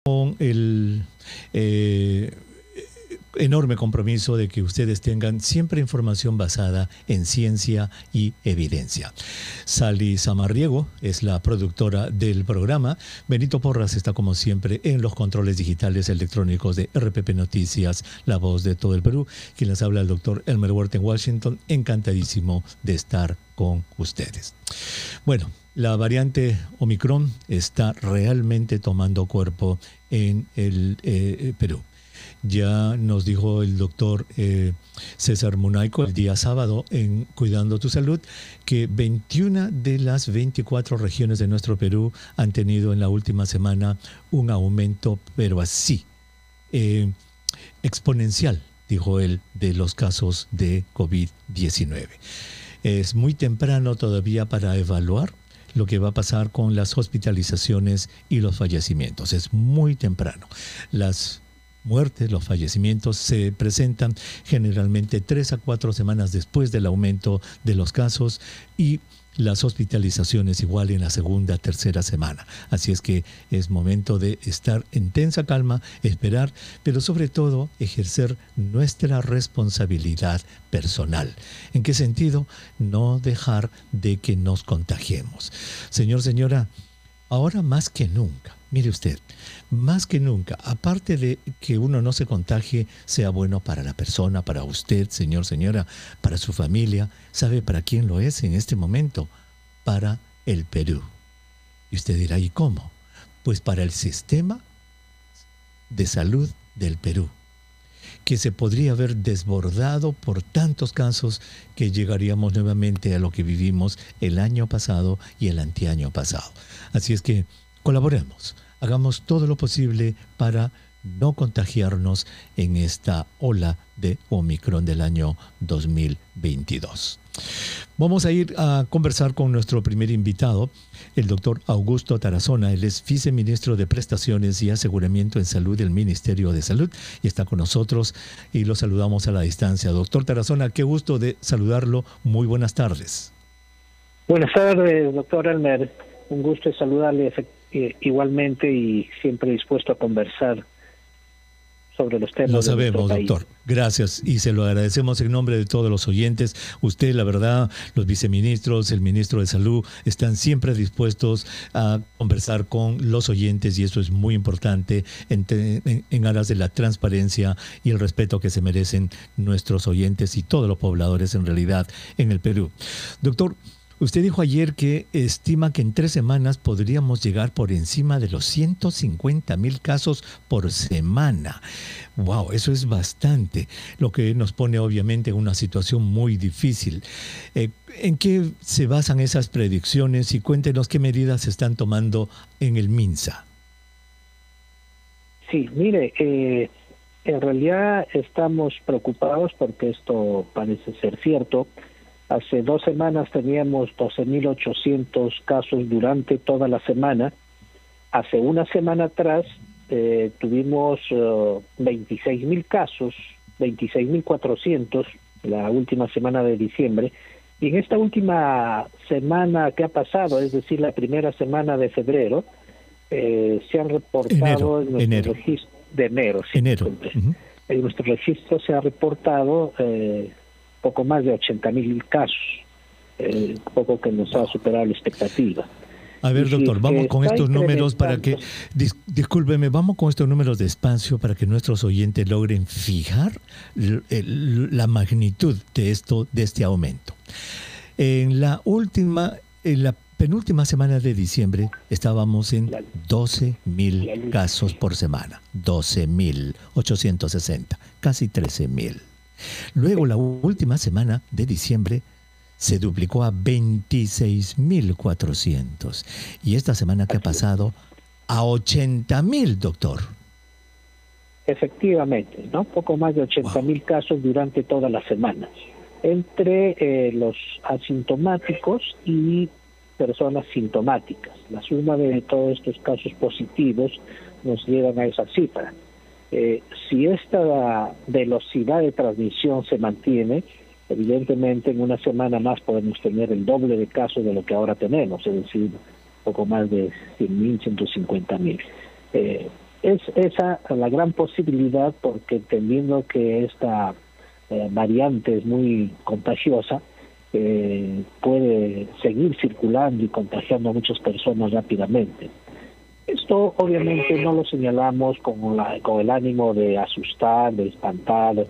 con el enorme compromiso de que ustedes tengan siempre información basada en ciencia y evidencia. Sally Samarriego es la productora del programa. Benito Porras está como siempre en los controles digitales electrónicos de RPP Noticias, la voz de todo el Perú. Quien les habla, el doctor Elmer Huerta en Washington. Encantadísimo de estar con ustedes. Bueno, la variante Omicron está realmente tomando cuerpo en el Perú. Ya nos dijo el doctor César Munaico el día sábado en Cuidando tu Salud que 21 de las 24 regiones de nuestro Perú han tenido en la última semana un aumento, pero así, exponencial, dijo él, de los casos de COVID-19. Es muy temprano todavía para evaluar lo que va a pasar con las hospitalizaciones y los fallecimientos. Es muy temprano. Las muertes, los fallecimientos se presentan generalmente 3 a 4 semanas después del aumento de los casos y las hospitalizaciones igual en la segunda, tercera semana. Así es que es momento de estar en tensa calma, esperar, pero sobre todo ejercer nuestra responsabilidad personal. ¿En qué sentido? No dejar de que nos contagiemos. Señor, señora, ahora más que nunca, mire usted, más que nunca, aparte de que uno no se contagie, sea bueno para la persona, para usted, señor, señora, para su familia, ¿sabe para quién lo es en este momento? Para el Perú. Y usted dirá, ¿y cómo? Pues para el sistema de salud del Perú, que se podría haber desbordado por tantos casos que llegaríamos nuevamente a lo que vivimos el año pasado y el anteaño pasado. Así es que colaboremos, hagamos todo lo posible para no contagiarnos en esta ola de Omicron del año 2022. Vamos a ir a conversar con nuestro primer invitado, el doctor Augusto Tarazona. Él es viceministro de Prestaciones y Aseguramiento en Salud del Ministerio de Salud y está con nosotros y lo saludamos a la distancia. Doctor Tarazona, qué gusto de saludarlo. Muy buenas tardes. Buenas tardes, doctor Elmer. Un gusto de saludarle igualmente y siempre dispuesto a conversar sobre los temas. Lo sabemos, doctor. Gracias y se lo agradecemos en nombre de todos los oyentes. Usted, la verdad, los viceministros, el ministro de Salud están siempre dispuestos a conversar con los oyentes y eso es muy importante en aras de la transparencia y el respeto que se merecen nuestros oyentes y todos los pobladores en realidad en el Perú. Doctor, usted dijo ayer que estima que en 3 semanas podríamos llegar por encima de los 150,000 casos por semana. ¡Wow! Eso es bastante, lo que nos pone obviamente en una situación muy difícil. ¿En qué se basan esas predicciones? Y cuéntenos qué medidas se están tomando en el MINSA. Sí, mire, en realidad estamos preocupados porque esto parece ser cierto. Hace 2 semanas teníamos 12,800 casos durante toda la semana. Hace una semana atrás tuvimos 26,000 casos, 26,400 la última semana de diciembre. Y en esta última semana que ha pasado, es decir, la primera semana de febrero, se han reportado en nuestro registro de enero. Sí, en nuestro registro se ha reportado poco más de 80,000 casos, poco que nos ha superado la expectativa. A ver, doctor, vamos con estos números para que, discúlpeme, vamos con estos números despacio para que nuestros oyentes logren fijar la magnitud de este aumento. En la penúltima semana de diciembre estábamos en 12,000 casos por semana, 12,860, casi 13,000. Luego, la última semana de diciembre se duplicó a 26,400. Y esta semana que ha pasado a 80,000, doctor. Efectivamente, ¿no? Poco más de 80,000 casos durante toda la semana. Entre los asintomáticos y personas sintomáticas. La suma de todos estos casos positivos nos llevan a esa cifra. Si esta velocidad de transmisión se mantiene, evidentemente en una semana más podemos tener el doble de casos de lo que ahora tenemos, es decir, poco más de 100,000, 150,000. Es esa la gran posibilidad, porque entendiendo que esta variante es muy contagiosa, puede seguir circulando y contagiando a muchas personas rápidamente. Esto obviamente no lo señalamos con el ánimo de asustar, de espantar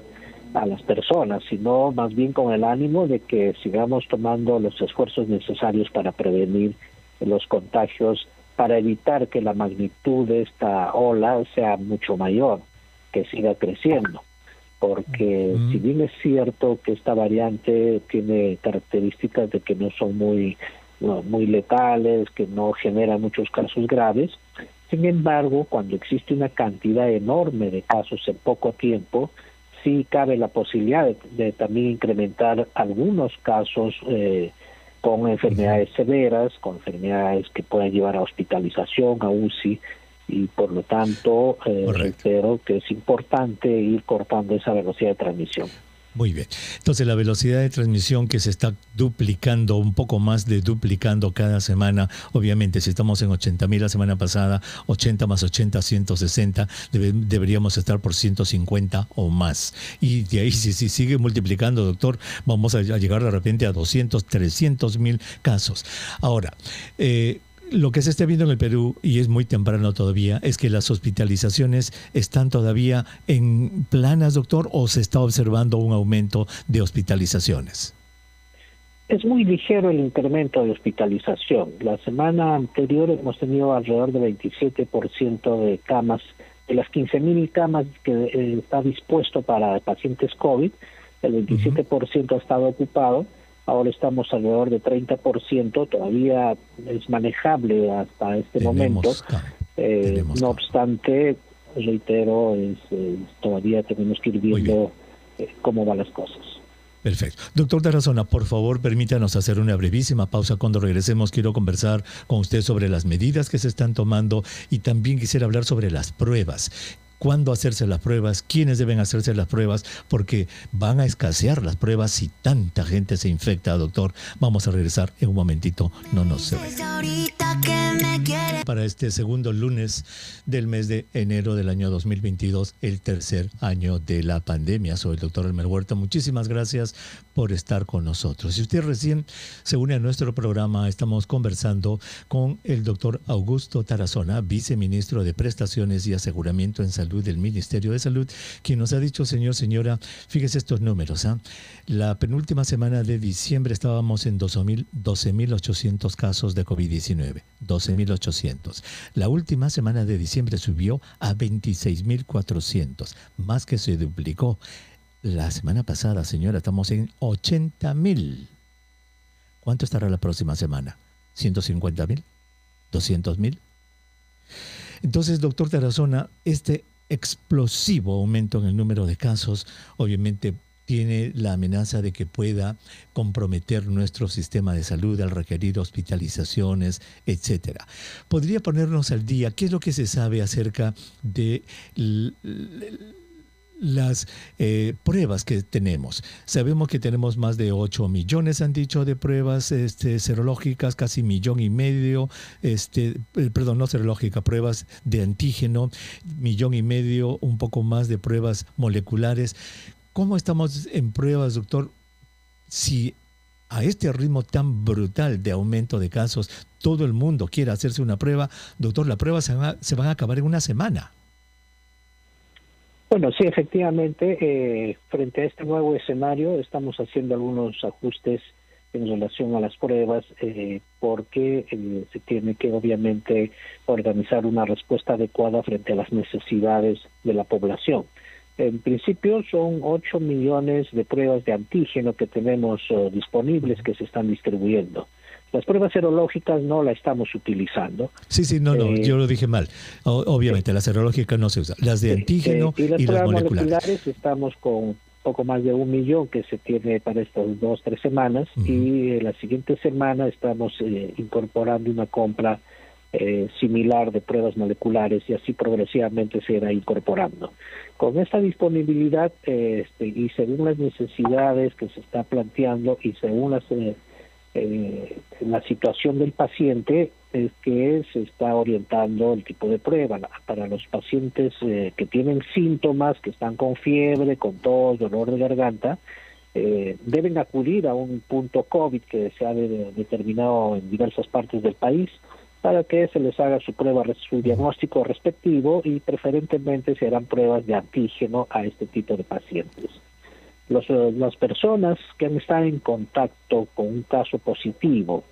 a las personas, sino más bien con el ánimo de que sigamos tomando los esfuerzos necesarios para prevenir los contagios, para evitar que la magnitud de esta ola sea mucho mayor, que siga creciendo. Porque si bien es cierto que esta variante tiene características de que no son muy letales, que no generan muchos casos graves, sin embargo, cuando existe una cantidad enorme de casos en poco tiempo, sí cabe la posibilidad de también incrementar algunos casos con enfermedades severas, con enfermedades que pueden llevar a hospitalización, a UCI, y por lo tanto reitero que es importante ir cortando esa velocidad de transmisión. Muy bien. Entonces la velocidad de transmisión que se está duplicando, un poco más de duplicando cada semana, obviamente si estamos en 80,000 la semana pasada, 80 más 80, 160, deberíamos estar por 150 o más. Y de ahí si sigue multiplicando, doctor, vamos a llegar de repente a 200, 300,000 casos. Ahora, lo que se está viendo en el Perú, y es muy temprano todavía, es que las hospitalizaciones están todavía en planas, doctor, o se está observando un aumento de hospitalizaciones. Es muy ligero el incremento de hospitalización. La semana anterior hemos tenido alrededor de 27% de camas, de las 15,000 camas que está dispuesto para pacientes COVID, el 27% ha estado ocupado. Ahora estamos alrededor de 30%, todavía es manejable hasta este momento. No obstante, reitero, todavía tenemos que ir viendo cómo van las cosas. Perfecto. Doctor Tarazona, por favor, permítanos hacer una brevísima pausa. Cuando regresemos quiero conversar con usted sobre las medidas que se están tomando y también quisiera hablar sobre las pruebas. ¿Cuándo hacerse las pruebas? ¿Quiénes deben hacerse las pruebas? Porque van a escasear las pruebas si tanta gente se infecta, doctor. Vamos a regresar en un momentito. No nos se vayan. Para este segundo lunes del mes de enero del año 2022, el tercer año de la pandemia. Soy el doctor Elmer Huerta. Muchísimas gracias por estar con nosotros. Si usted recién se une a nuestro programa, estamos conversando con el doctor Augusto Tarazona, viceministro de Prestaciones y Aseguramiento en Salud del Ministerio de Salud, quien nos ha dicho, señora, fíjese estos números. La penúltima semana de diciembre estábamos en 12,800 casos de COVID-19. 12,800. La última semana de diciembre subió a 26,400, más que se duplicó. La semana pasada, señora, estamos en 80,000. ¿Cuánto estará la próxima semana? ¿150,000? ¿200,000? Entonces, doctor Tarazona, este explosivo aumento en el número de casos, obviamente tiene la amenaza de que pueda comprometer nuestro sistema de salud al requerir hospitalizaciones, etcétera. ¿Podría ponernos al día qué es lo que se sabe acerca de las pruebas que tenemos? Sabemos que tenemos más de 8 millones, han dicho, de pruebas serológicas, casi 1,5 millones, perdón, no serológica, pruebas de antígeno, 1,5 millones, un poco más de pruebas moleculares. ¿Cómo estamos en pruebas, doctor? Si a este ritmo tan brutal de aumento de casos, todo el mundo quiere hacerse una prueba, doctor, las pruebas se van a acabar en una semana. Bueno, sí, efectivamente, frente a este nuevo escenario estamos haciendo algunos ajustes en relación a las pruebas, porque se tiene que obviamente organizar una respuesta adecuada frente a las necesidades de la población. En principio son 8 millones de pruebas de antígeno que tenemos disponibles, que se están distribuyendo. Las pruebas serológicas no las estamos utilizando. Sí, no, yo lo dije mal. Obviamente, las serológicas no se usan. Las de antígeno y las pruebas moleculares estamos con poco más de 1 millón que se tiene para estas 2-3 semanas, y la siguiente semana estamos incorporando una compra similar de pruebas moleculares, y así progresivamente se irá incorporando. Con esta disponibilidad y según las necesidades que se está planteando y según las la situación del paciente es que se está orientando el tipo de prueba. Para los pacientes que tienen síntomas, que están con fiebre, con tos, dolor de garganta, deben acudir a un punto COVID que se ha determinado en diversas partes del país para que se les haga su prueba, su diagnóstico respectivo, y preferentemente se harán pruebas de antígeno a este tipo de pacientes. Las personas que han estado en contacto con un caso positivo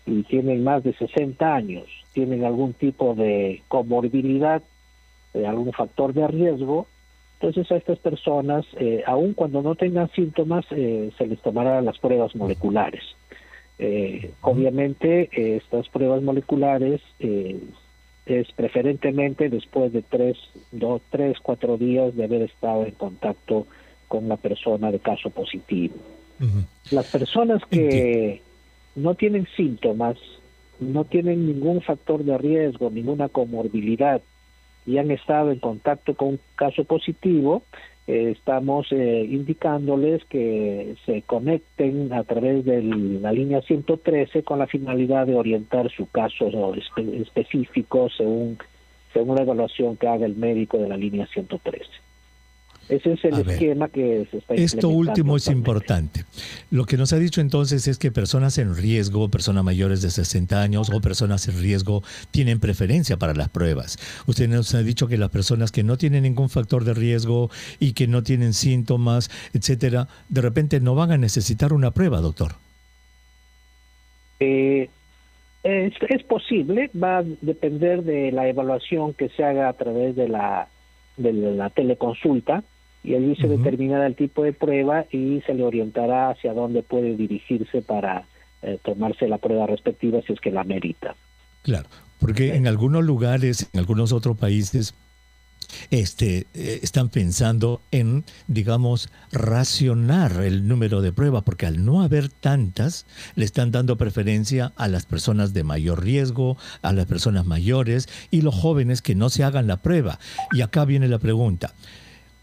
y tienen más de 60 años, tienen algún tipo de comorbilidad, algún factor de riesgo, entonces a estas personas, aun cuando no tengan síntomas, se les tomarán las pruebas moleculares. Obviamente, estas pruebas moleculares es preferentemente después de 4 días de haber estado en contacto con la persona de caso positivo. Las personas que no tienen síntomas, no tienen ningún factor de riesgo, ninguna comorbilidad, y han estado en contacto con un caso positivo, estamos indicándoles que se conecten a través de la línea 113 con la finalidad de orientar su caso específico según la evaluación que haga el médico de la línea 113. Ese es el esquema que se está implementando. Esto último es importante. Lo que nos ha dicho entonces es que personas en riesgo, personas mayores de 60 años o personas en riesgo tienen preferencia para las pruebas. Usted nos ha dicho que las personas que no tienen ningún factor de riesgo y que no tienen síntomas, etcétera, de repente no van a necesitar una prueba, doctor. Es posible, va a depender de la evaluación que se haga a través de la teleconsulta, y allí se determinará el tipo de prueba y se le orientará hacia dónde puede dirigirse para tomarse la prueba respectiva si es que la merita. Claro, porque en algunos lugares, en algunos otros países, están pensando en, digamos, racionar el número de pruebas, porque al no haber tantas, le están dando preferencia a las personas de mayor riesgo, a las personas mayores y los jóvenes que no se hagan la prueba. Y acá viene la pregunta.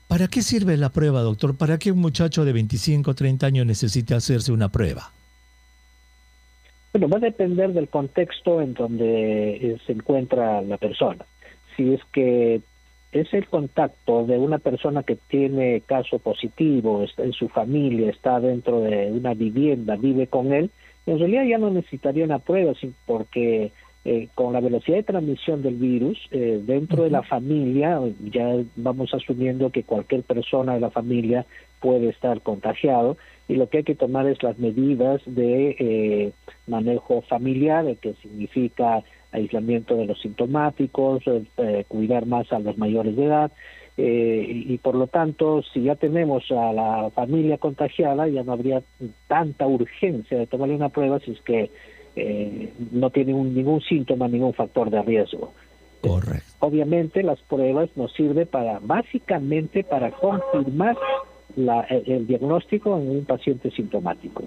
¿Para qué sirve la prueba, doctor? ¿Para qué un muchacho de 25 o 30 años necesita hacerse una prueba? Bueno, va a depender del contexto en donde se encuentra la persona. Si es que es el contacto de una persona que tiene caso positivo, está en su familia, está dentro de una vivienda, vive con él, en realidad ya no necesitaría una prueba, porque con la velocidad de transmisión del virus, dentro de la familia, ya vamos asumiendo que cualquier persona de la familia puede estar contagiado, y lo que hay que tomar es las medidas de manejo familiar, que significa aislamiento de los sintomáticos, cuidar más a los mayores de edad, y por lo tanto, si ya tenemos a la familia contagiada, ya no habría tanta urgencia de tomarle una prueba si es que no tiene ningún síntoma, ningún factor de riesgo. Correcto. Obviamente las pruebas nos sirven básicamente para confirmar el diagnóstico en un paciente sintomático.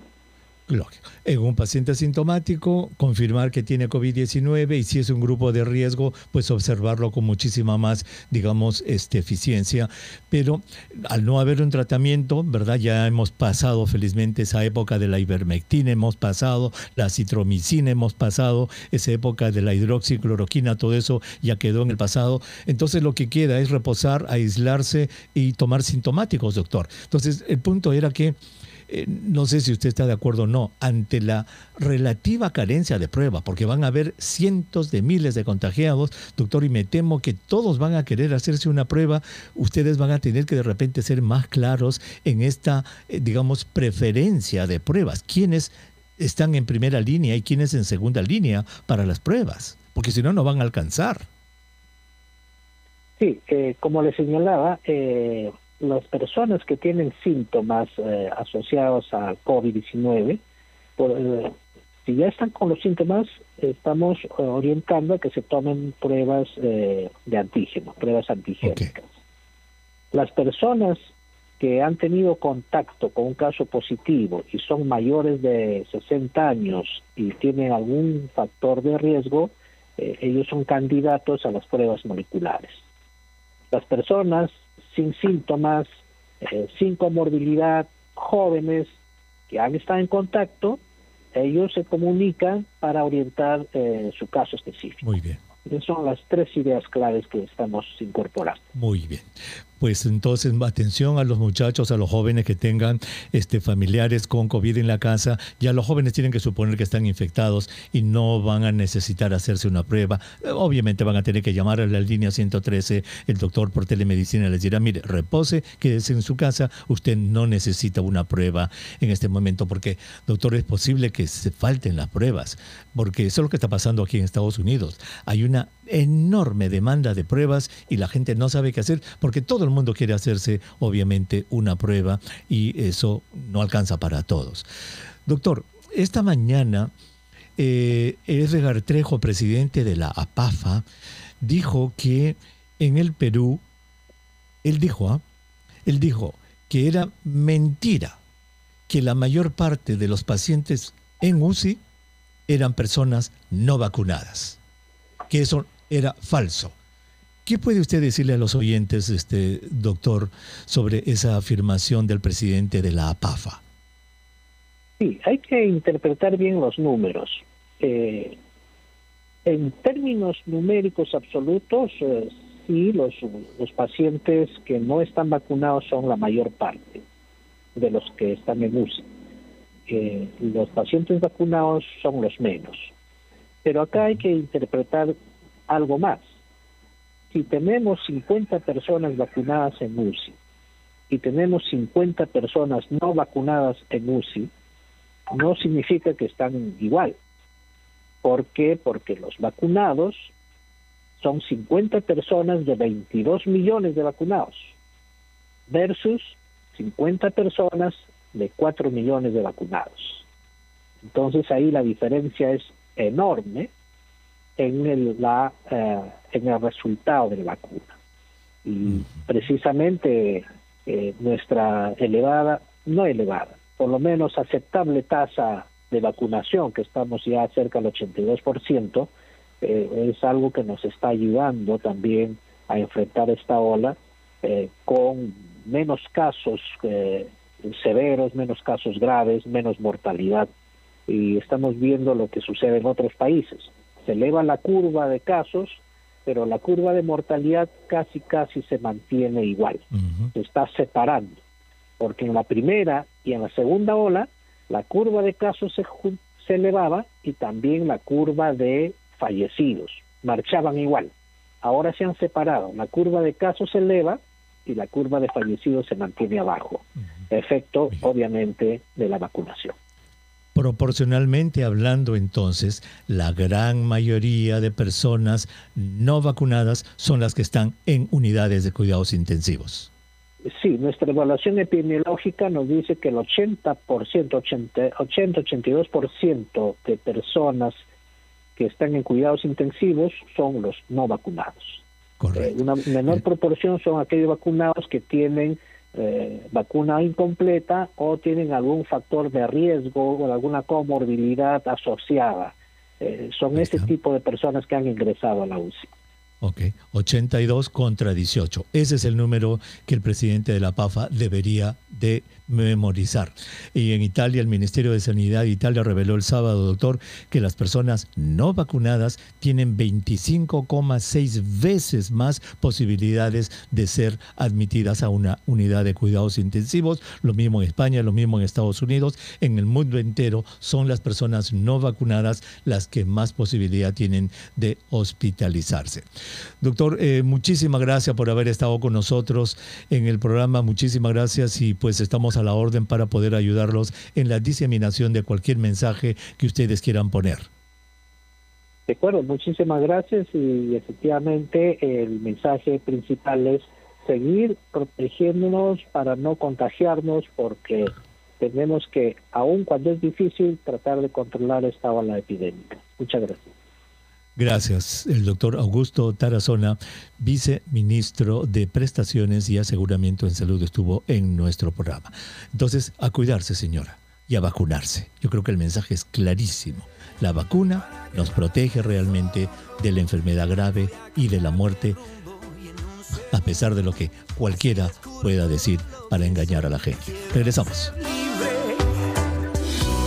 Lógico. En un paciente asintomático, confirmar que tiene COVID-19, y si es un grupo de riesgo, pues observarlo con muchísima más, digamos, eficiencia. Pero al no haber un tratamiento, ¿verdad? Ya hemos pasado felizmente esa época de la ivermectina, hemos pasado la citromicina, hemos pasado esa época de la hidroxicloroquina, todo eso ya quedó en el pasado. Entonces lo que queda es reposar, aislarse y tomar sintomáticos, doctor. Entonces el punto era que no sé si usted está de acuerdo o no, ante la relativa carencia de pruebas, porque van a haber cientos de miles de contagiados, doctor, y me temo que todos van a querer hacerse una prueba. Ustedes van a tener que de repente ser más claros en esta, digamos, preferencia de pruebas. ¿Quiénes están en primera línea y quiénes en segunda línea para las pruebas? Porque si no, no van a alcanzar. Sí, como le señalaba, las personas que tienen síntomas asociados al COVID-19, si ya están con los síntomas, estamos orientando a que se tomen pruebas de antígeno, pruebas antigénicas. Okay. Las personas que han tenido contacto con un caso positivo y son mayores de 60 años y tienen algún factor de riesgo, ellos son candidatos a las pruebas moleculares. Las personas sin síntomas, sin comorbilidad, jóvenes que han estado en contacto, ellos se comunican para orientar su caso específico. Muy bien. Esas son las 3 ideas claves que estamos incorporando. Muy bien. Pues entonces, atención a los muchachos, a los jóvenes que tengan familiares con COVID en la casa. Ya los jóvenes tienen que suponer que están infectados y no van a necesitar hacerse una prueba. Obviamente van a tener que llamar a la línea 113. El doctor por telemedicina les dirá, mire, repose, quédese en su casa. Usted no necesita una prueba en este momento porque, doctor, es posible que se falten las pruebas. Porque eso es lo que está pasando aquí en Estados Unidos. Hay una enorme demanda de pruebas y la gente no sabe qué hacer porque todo el mundo quiere hacerse, obviamente, una prueba y eso no alcanza para todos. Doctor, esta mañana Edgar Trejo, presidente de la APAFA, dijo que en el Perú, él dijo que era mentira que la mayor parte de los pacientes en UCI eran personas no vacunadas, que eso era falso. ¿Qué puede usted decirle a los oyentes, doctor, sobre esa afirmación del presidente de la APAFA? Sí, hay que interpretar bien los números. En términos numéricos absolutos, sí, los pacientes que no están vacunados son la mayor parte de los que están en UCI. Los pacientes vacunados son los menos. Pero acá hay que interpretar algo más. Si tenemos 50 personas vacunadas en UCI y tenemos 50 personas no vacunadas en UCI, no significa que están igual. ¿Por qué? Porque los vacunados son 50 personas de 22 millones de vacunados versus 50 personas de 4 millones de vacunados. Entonces ahí la diferencia es enorme en el resultado de la vacuna. Y precisamente nuestra por lo menos aceptable tasa de vacunación, que estamos ya cerca del 82%, es algo que nos está ayudando también a enfrentar esta ola con menos casos severos, menos casos graves, menos mortalidad. Y estamos viendo lo que sucede en otros países. Se eleva la curva de casos, pero la curva de mortalidad casi se mantiene igual. Se está separando, porque en la primera y en la segunda ola, la curva de casos se elevaba y también la curva de fallecidos. Marchaban igual. Ahora se han separado. La curva de casos se eleva y la curva de fallecidos se mantiene abajo. Efecto, obviamente, de la vacunación. Proporcionalmente hablando, entonces, la gran mayoría de personas no vacunadas son las que están en unidades de cuidados intensivos. Sí, nuestra evaluación epidemiológica nos dice que el 80-82% de personas que están en cuidados intensivos son los no vacunados. Correcto. Una menor proporción son aquellos vacunados que tienen vacuna incompleta o tienen algún factor de riesgo o alguna comorbilidad asociada. Son ese tipo de personas que han ingresado a la UCI. Ok, 82 contra 18. Ese es el número que el presidente de la APAFA debería de memorizar. Y en Italia, el Ministerio de Sanidad de Italia reveló el sábado, doctor, que las personas no vacunadas tienen 25,6 veces más posibilidades de ser admitidas a una unidad de cuidados intensivos. Lo mismo en España, lo mismo en Estados Unidos. En el mundo entero son las personas no vacunadas las que más posibilidad tienen de hospitalizarse. Doctor, muchísimas gracias por haber estado con nosotros en el programa. Muchísimas gracias y pues estamos a la orden para poder ayudarlos en la diseminación de cualquier mensaje que ustedes quieran poner. De acuerdo, muchísimas gracias y efectivamente el mensaje principal es seguir protegiéndonos para no contagiarnos porque tenemos que, aun cuando es difícil, tratar de controlar esta ola epidémica. Muchas gracias. Gracias. El doctor Augusto Tarazona, viceministro de Prestaciones y Aseguramiento en Salud, estuvo en nuestro programa. Entonces, a cuidarse, señora, y a vacunarse. Yo creo que el mensaje es clarísimo. La vacuna nos protege realmente de la enfermedad grave y de la muerte, a pesar de lo que cualquiera pueda decir para engañar a la gente. Regresamos.